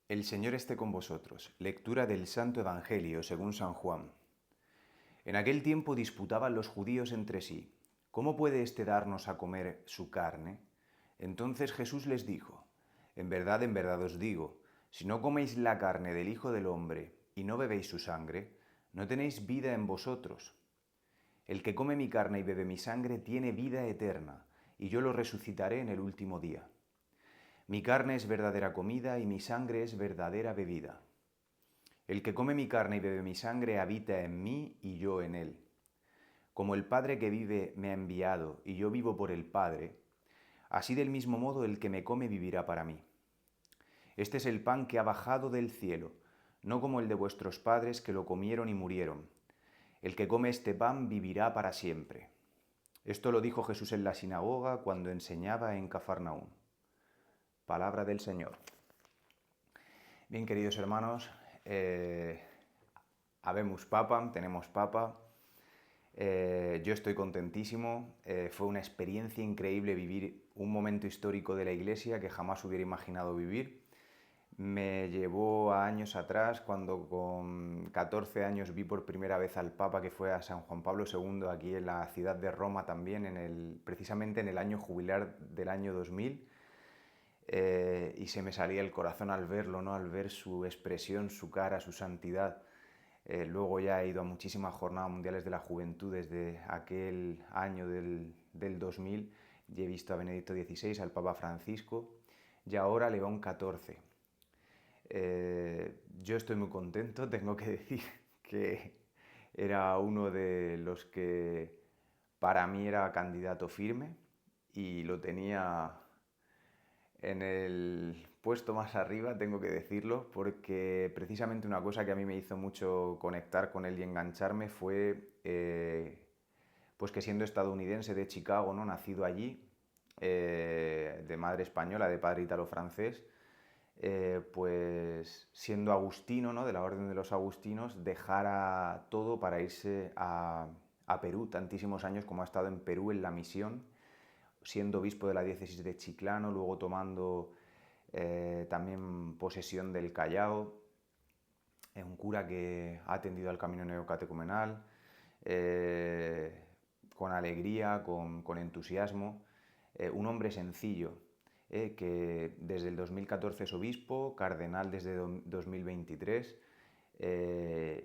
El Señor esté con vosotros. Lectura del Santo Evangelio según San Juan. En aquel tiempo disputaban los judíos entre sí: ¿cómo puede éste darnos a comer su carne? Entonces Jesús les dijo: en verdad os digo, si no coméis la carne del Hijo del Hombre y no bebéis su sangre, no tenéis vida en vosotros. El que come mi carne y bebe mi sangre tiene vida eterna, y yo lo resucitaré en el último día. Mi carne es verdadera comida y mi sangre es verdadera bebida. El que come mi carne y bebe mi sangre habita en mí y yo en él. Como el Padre que vive me ha enviado y yo vivo por el Padre, así del mismo modo el que me come vivirá para mí. Este es el pan que ha bajado del cielo, no como el de vuestros padres que lo comieron y murieron. El que come este pan vivirá para siempre. Esto lo dijo Jesús en la sinagoga cuando enseñaba en Cafarnaúm. Palabra del Señor. Bien, queridos hermanos, habemos papa, tenemos papa. Yo estoy contentísimo. Fue una experiencia increíble vivir un momento histórico de la Iglesia que jamás hubiera imaginado vivir. Me llevó a años atrás, cuando con 14 años vi por primera vez al Papa, que fue a San Juan Pablo II, aquí en la ciudad de Roma también, precisamente en el año jubilar del año 2000. Y se me salía el corazón al verlo, ¿no? Al ver su expresión, su cara, su santidad. Luego ya he ido a muchísimas jornadas mundiales de la juventud desde aquel año del 2000 y he visto a Benedicto XVI, al Papa Francisco y ahora a León XIV. Yo estoy muy contento, tengo que decir que era uno de los que para mí era candidato firme y lo tenía en el puesto más arriba, tengo que decirlo, porque precisamente una cosa que a mí me hizo mucho conectar con él y engancharme fue pues que siendo estadounidense de Chicago, ¿no? Nacido allí, de madre española, de padre italo-francés, pues siendo agustino, ¿no? De la orden de los agustinos, dejara todo para irse a Perú, tantísimos años como ha estado en Perú en la misión, siendo obispo de la diócesis de Chiclano, luego tomando también posesión del Callao, un cura que ha atendido al camino neocatecumenal, con alegría, con entusiasmo, un hombre sencillo, que desde el 2014 es obispo, cardenal desde 2023,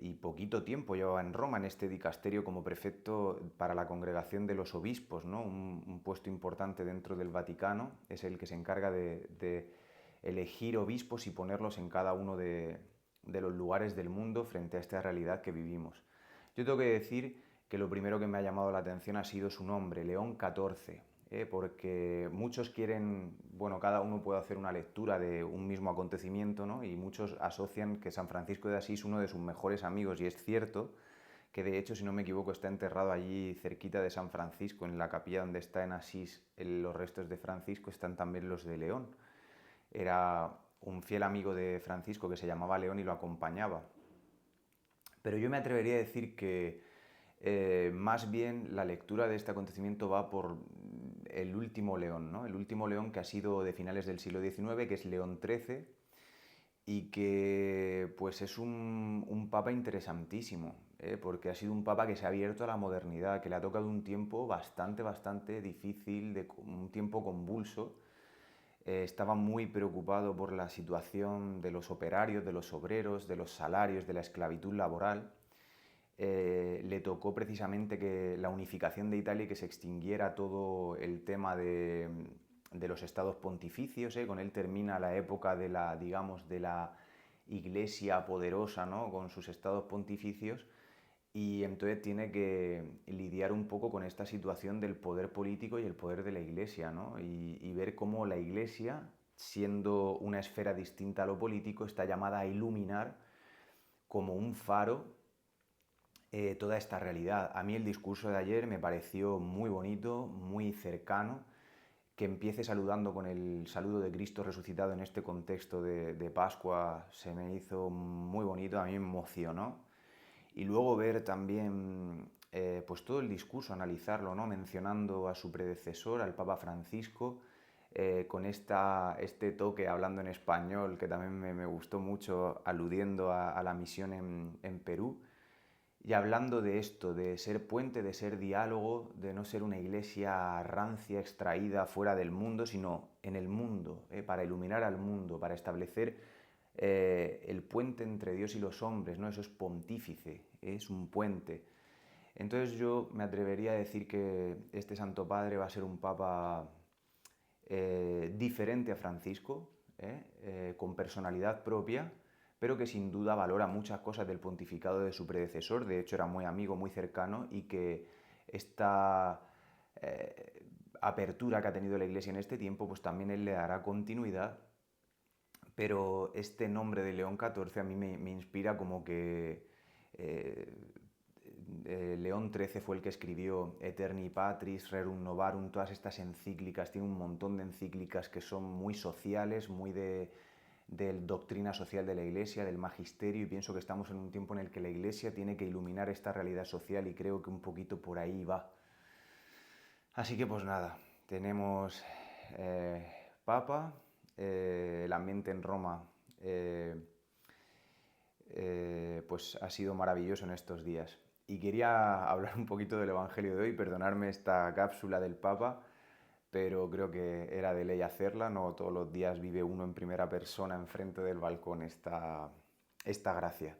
y poquito tiempo llevaba en Roma, en este dicasterio, como prefecto para la congregación de los obispos, ¿no? Un puesto importante dentro del Vaticano, es el que se encarga de elegir obispos y ponerlos en cada uno de los lugares del mundo frente a esta realidad que vivimos. Yo tengo que decir que lo primero que me ha llamado la atención ha sido su nombre, León XIV, porque muchos quieren, bueno, cada uno puede hacer una lectura de un mismo acontecimiento, ¿no? Y muchos asocian que San Francisco de Asís es uno de sus mejores amigos, y es cierto que de hecho, si no me equivoco, está enterrado allí cerquita de San Francisco, en la capilla donde está en Asís los restos de Francisco, están también los de León. Era un fiel amigo de Francisco que se llamaba León y lo acompañaba. Pero yo me atrevería a decir que más bien la lectura de este acontecimiento va por el último León, ¿no? El último León, que ha sido de finales del siglo XIX, que es León XIII, y que pues es un papa interesantísimo, porque ha sido un papa que se ha abierto a la modernidad, que le ha tocado un tiempo bastante difícil, un tiempo convulso. Estaba muy preocupado por la situación de los operarios, de los obreros, de los salarios, de la esclavitud laboral. Le tocó precisamente que la unificación de Italia y que se extinguiera todo el tema de los estados pontificios. Con él termina la época de la, digamos, de la iglesia poderosa, ¿no? Con sus estados pontificios, y entonces tiene que lidiar un poco con esta situación del poder político y el poder de la iglesia, ¿no? Y ver cómo la iglesia, siendo una esfera distinta a lo político, está llamada a iluminar como un faro toda esta realidad. A mí el discurso de ayer me pareció muy bonito, muy cercano. Que empiece saludando con el saludo de Cristo resucitado en este contexto de Pascua se me hizo muy bonito, a mí me emocionó. Y luego ver también pues todo el discurso, analizarlo, ¿no? Mencionando a su predecesor, al Papa Francisco, con este toque hablando en español que también me gustó mucho, aludiendo a la misión en Perú. Y hablando de esto, de ser puente, de ser diálogo, de no ser una iglesia rancia, extraída fuera del mundo, sino en el mundo, para iluminar al mundo, para establecer el puente entre Dios y los hombres, ¿no? Eso es pontífice, es un puente. Entonces yo me atrevería a decir que este Santo Padre va a ser un papa diferente a Francisco, con personalidad propia, pero que sin duda valora muchas cosas del pontificado de su predecesor. De hecho era muy amigo, muy cercano, y que esta apertura que ha tenido la Iglesia en este tiempo, pues también él le dará continuidad. Pero este nombre de León XIV a mí me inspira como que León XIII fue el que escribió Eterni Patris, Rerum Novarum, todas estas encíclicas. Tiene un montón de encíclicas que son muy sociales, muy de doctrina social de la Iglesia, del magisterio, y pienso que estamos en un tiempo en el que la Iglesia tiene que iluminar esta realidad social, y creo que un poquito por ahí va. Así que pues nada, tenemos Papa, el ambiente en Roma pues ha sido maravilloso en estos días. Y quería hablar un poquito del Evangelio de hoy, perdonarme esta cápsula del Papa, pero creo que era de ley hacerla, no todos los días vive uno en primera persona enfrente del balcón esta gracia.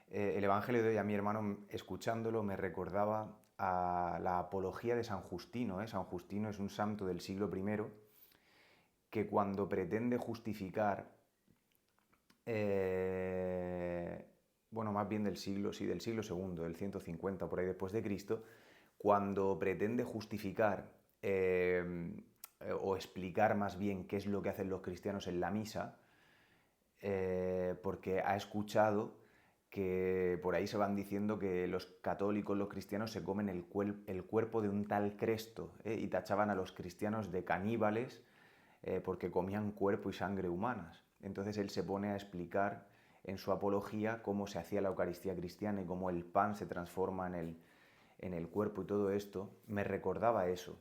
El Evangelio de hoy, a mi hermano, escuchándolo, me recordaba a la apología de San Justino. San Justino es un santo del siglo I que cuando pretende justificar, bueno, más bien del siglo II, del 150 por ahí después de Cristo, cuando pretende justificar o explicar más bien qué es lo que hacen los cristianos en la misa, porque ha escuchado que por ahí se van diciendo que los católicos, los cristianos, se comen el cuerpo de un tal Cresto, y tachaban a los cristianos de caníbales porque comían cuerpo y sangre humanas. Entonces él se pone a explicar en su apología cómo se hacía la Eucaristía cristiana y cómo el pan se transforma en el cuerpo y todo esto. Me recordaba eso.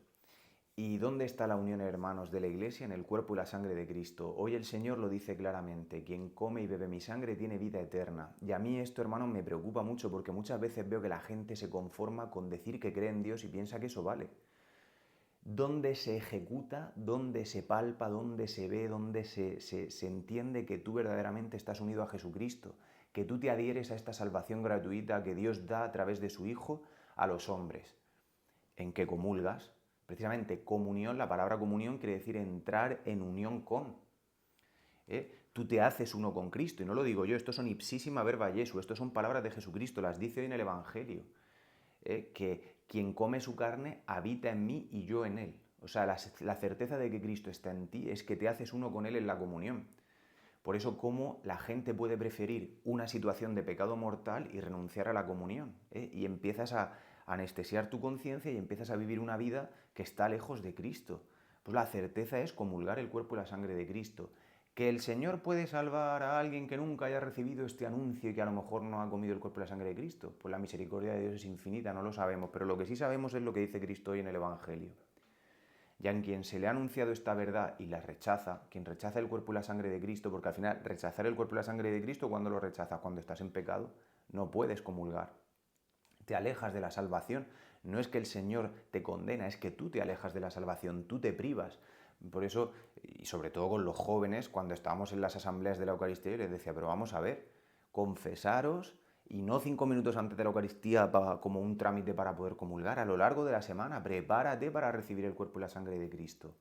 ¿Y dónde está la unión, hermanos, de la Iglesia? En el cuerpo y la sangre de Cristo. Hoy el Señor lo dice claramente: quien come y bebe mi sangre tiene vida eterna. Y a mí esto, hermanos, me preocupa mucho, porque muchas veces veo que la gente se conforma con decir que cree en Dios y piensa que eso vale. ¿Dónde se ejecuta, dónde se palpa, dónde se ve, dónde se entiende que tú verdaderamente estás unido a Jesucristo? Que tú te adhieres a esta salvación gratuita que Dios da a través de su Hijo a los hombres. ¿En qué comulgas? Precisamente comunión, la palabra comunión quiere decir entrar en unión con. Tú te haces uno con Cristo, y no lo digo yo, esto son ipsísima verba Jesu, esto son palabras de Jesucristo, las dice hoy en el Evangelio. Que quien come su carne habita en mí y yo en él. O sea, la certeza de que Cristo está en ti es que te haces uno con él en la comunión. Por eso, ¿cómo la gente puede preferir una situación de pecado mortal y renunciar a la comunión? Y empiezas a anestesiar tu conciencia y empiezas a vivir una vida que está lejos de Cristo. Pues la certeza es comulgar el cuerpo y la sangre de Cristo. ¿Que el Señor puede salvar a alguien que nunca haya recibido este anuncio y que a lo mejor no ha comido el cuerpo y la sangre de Cristo? Pues la misericordia de Dios es infinita, no lo sabemos, pero lo que sí sabemos es lo que dice Cristo hoy en el Evangelio. Ya en quien se le ha anunciado esta verdad y la rechaza, quien rechaza el cuerpo y la sangre de Cristo, porque al final rechazar el cuerpo y la sangre de Cristo, ¿cuándo lo rechazas? Cuando estás en pecado, no puedes comulgar. Te alejas de la salvación. No es que el Señor te condena, es que tú te alejas de la salvación, tú te privas. Por eso, y sobre todo con los jóvenes, cuando estábamos en las asambleas de la Eucaristía, yo les decía, pero vamos a ver, confesaros, y no 5 minutos antes de la Eucaristía como un trámite para poder comulgar. A lo largo de la semana, prepárate para recibir el cuerpo y la sangre de Cristo.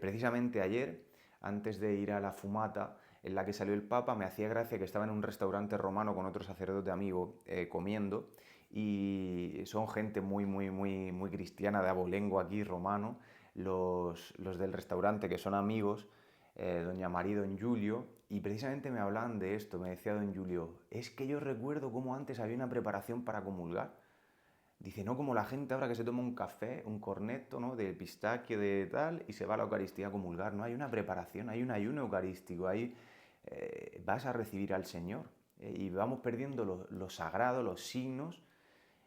Precisamente ayer, antes de ir a la fumata en la que salió el Papa, me hacía gracia que estaba en un restaurante romano con otro sacerdote amigo comiendo, y son gente muy cristiana, de abolengo aquí, romano, los del restaurante, que son amigos, doña María y don Julio, y precisamente me hablaban de esto. Me decía don Julio: es que yo recuerdo cómo antes había una preparación para comulgar. Dice, no como la gente ahora que se toma un café, un corneto, ¿no?, de pistaquio, de tal, y se va a la Eucaristía a comulgar. No, hay una preparación, hay un ayuno eucarístico, ahí vas a recibir al Señor. Y vamos perdiendo lo sagrado, los signos,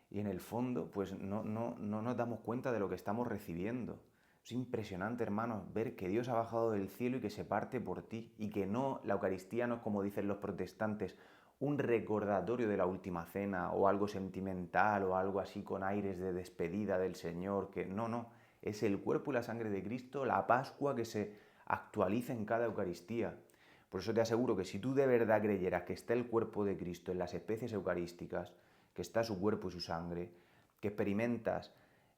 y en el fondo pues no nos damos cuenta de lo que estamos recibiendo. Es impresionante, hermanos, ver que Dios ha bajado del cielo y que se parte por ti, y que no, la Eucaristía no es, como dicen los protestantes, un recordatorio de la última cena o algo sentimental o algo así con aires de despedida del Señor, que no, es el cuerpo y la sangre de Cristo, la Pascua que se actualiza en cada Eucaristía. Por eso te aseguro que si tú de verdad creyeras que está el cuerpo de Cristo en las especies eucarísticas, que está su cuerpo y su sangre, que experimentas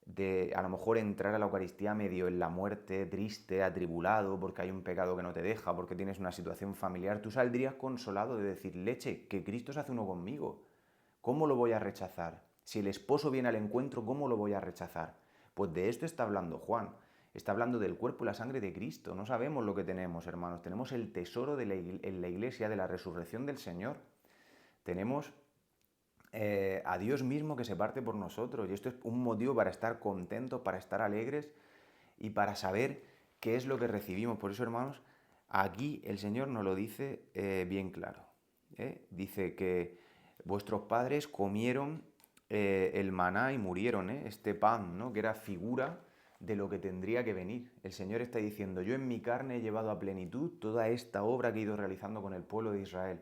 de a lo mejor entrar a la Eucaristía medio en la muerte, triste, atribulado, porque hay un pecado que no te deja, porque tienes una situación familiar, tú saldrías consolado de decir, leche, que Cristo se hace uno conmigo. ¿Cómo lo voy a rechazar? Si el esposo viene al encuentro, ¿cómo lo voy a rechazar? Pues de esto está hablando Juan. Está hablando del cuerpo y la sangre de Cristo. No sabemos lo que tenemos, hermanos. Tenemos el tesoro en la iglesia de la resurrección del Señor. Tenemos a Dios mismo que se parte por nosotros. Y esto es un motivo para estar contentos, para estar alegres y para saber qué es lo que recibimos. Por eso, hermanos, aquí el Señor nos lo dice bien claro. Dice que vuestros padres comieron el maná y murieron, este pan, ¿no? Que era figura de lo que tendría que venir. El Señor está diciendo, yo en mi carne he llevado a plenitud toda esta obra que he ido realizando con el pueblo de Israel.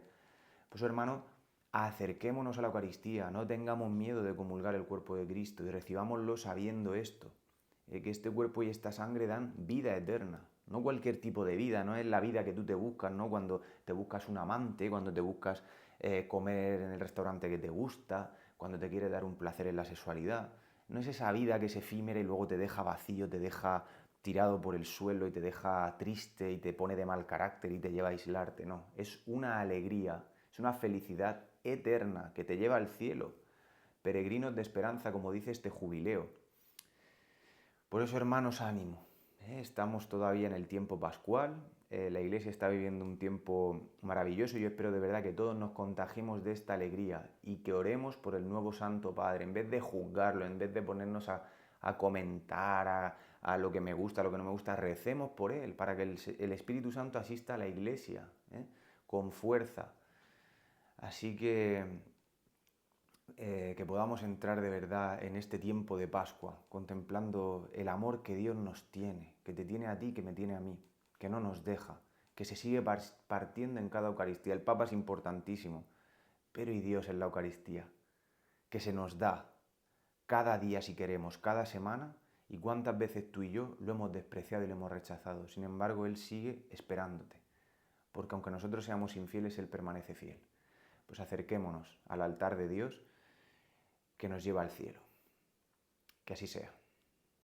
Pues hermano, acerquémonos a la Eucaristía, no tengamos miedo de comulgar el cuerpo de Cristo y recibámoslo sabiendo esto, que este cuerpo y esta sangre dan vida eterna. No cualquier tipo de vida, no es la vida que tú te buscas, ¿no? Cuando te buscas un amante, cuando te buscas comer en el restaurante que te gusta, cuando te quieres dar un placer en la sexualidad. No es esa vida que es efímera y luego te deja vacío, te deja tirado por el suelo y te deja triste y te pone de mal carácter y te lleva a aislarte, no. Es una alegría, es una felicidad eterna que te lleva al cielo. Peregrinos de esperanza, como dice este jubileo. Por eso, hermanos, ánimo. Estamos todavía en el tiempo pascual, la Iglesia está viviendo un tiempo maravilloso y yo espero de verdad que todos nos contagiemos de esta alegría y que oremos por el nuevo Santo Padre, en vez de juzgarlo, en vez de ponernos a comentar a lo que me gusta, a lo que no me gusta, recemos por él, para que el Espíritu Santo asista a la Iglesia con fuerza. Así que podamos entrar de verdad en este tiempo de Pascua, contemplando el amor que Dios nos tiene, que te tiene a ti, que me tiene a mí, que no nos deja, que se sigue partiendo en cada Eucaristía. El Papa es importantísimo, pero ¿y Dios en la Eucaristía? Que se nos da cada día si queremos, cada semana, y cuántas veces tú y yo lo hemos despreciado y lo hemos rechazado. Sin embargo, Él sigue esperándote, porque aunque nosotros seamos infieles, Él permanece fiel. Pues acerquémonos al altar de Dios que nos lleva al cielo. Que así sea.